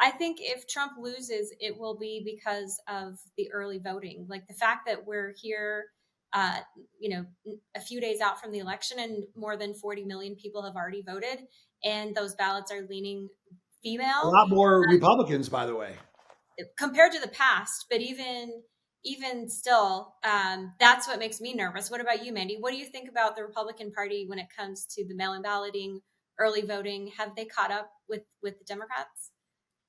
I think if Trump loses, it will be because of the early voting. Like the fact that we're here, uh, a few days out from the election and more than 40 million people have already voted, and those ballots are leaning A female lot more Republicans, by the way. compared to the past. But even still, that's what makes me nervous. What about you, Mandy? What do you think about the Republican Party when it comes to the mail-in balloting, early voting? Have they caught up with the Democrats?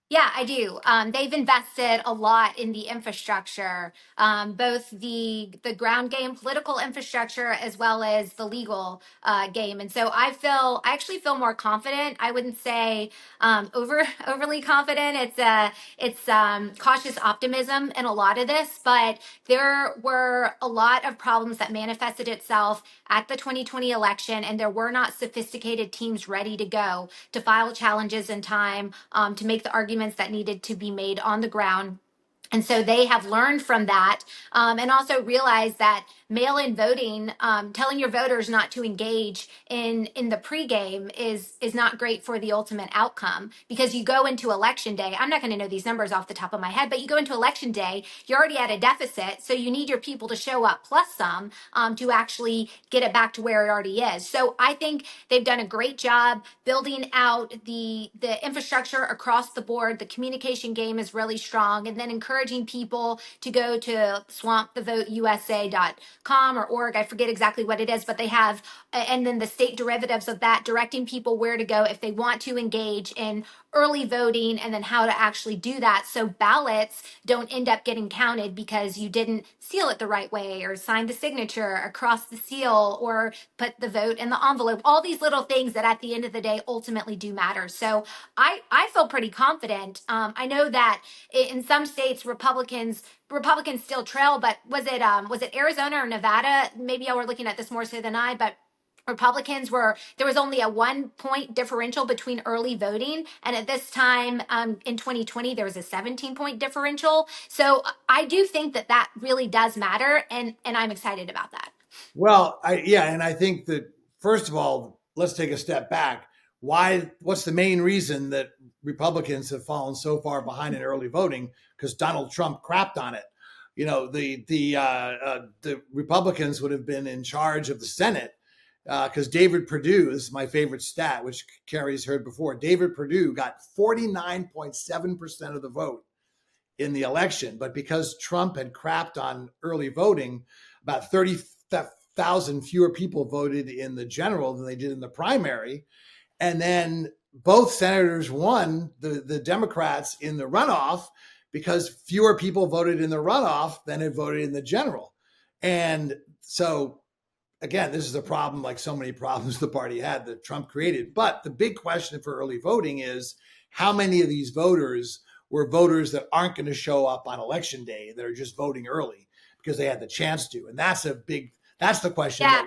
Yeah, I do. They've invested a lot in the infrastructure, both the ground game, political infrastructure, as well as the legal game. And so I actually feel more confident. I wouldn't say overly confident. It's cautious optimism in a lot of this, but there were a lot of problems that manifested itself at the 2020 election, and there were not sophisticated teams ready to go to file challenges in time, to make the arguments that needed to be made on the ground. And so they have learned from that, and also realized that mail-in voting, telling your voters not to engage in the pregame is not great for the ultimate outcome, because you go into election day. I'm not going to know these numbers off the top of my head, but you go into election day, you're already at a deficit, so you need your people to show up plus some, to actually get it back to where it already is. So I think they've done a great job building out the infrastructure across the board. The communication game is really strong, and then encouraging people to go to swampthevoteusa.com or org. I forget exactly what it is, but they have, and then the state derivatives of that, directing people where to go if they want to engage in early voting, and then how to actually do that so ballots don't end up getting counted because you didn't seal it the right way, or sign the signature across the seal, or put the vote in the envelope. All these little things that at the end of the day ultimately do matter. So I feel pretty confident. I know that in some states Republicans still trail, but was it Arizona or Nevada? Maybe y'all were looking at this more so than I, but Republicans were, there was only a 1 point differential between early voting. And at this time, in 2020, there was a 17 point differential. So I do think that that really does matter. And I'm excited about that. Well, and I think that first of all, let's take a step back. What's the main reason that Republicans have fallen so far behind in early voting? Because Donald Trump crapped on it. The Republicans would have been in charge of the Senate, because David Perdue, this is my favorite stat, which Carrie's heard before. David Perdue got 49.7% of the vote in the election, but because Trump had crapped on early voting, about 30,000 fewer people voted in the general than they did in the primary. And then both senators won, the Democrats, in the runoff, because fewer people voted in the runoff than had voted in the general. And so, again, this is a problem, like so many problems the party had, that Trump created. But the big question for early voting is, how many of these voters were voters that aren't going to show up on election day, that are just voting early because they had the chance to? And that's the question Yeah.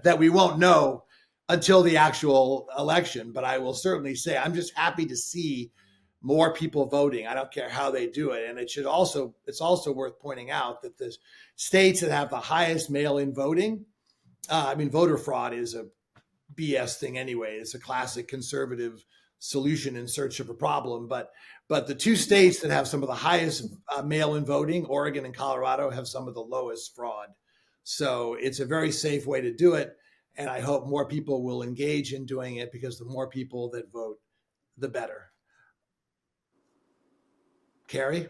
that we won't know until the actual election. But I will certainly say I'm just happy to see more people voting. I don't care how they do it. And it's also worth pointing out that the states that have the highest mail-in voting, voter fraud is a BS thing anyway. It's a classic conservative solution in search of a problem. But the two states that have some of the highest mail-in voting, Oregon and Colorado, have some of the lowest fraud. So it's a very safe way to do it. And I hope more people will engage in doing it, because the more people that vote, the better. Carrie?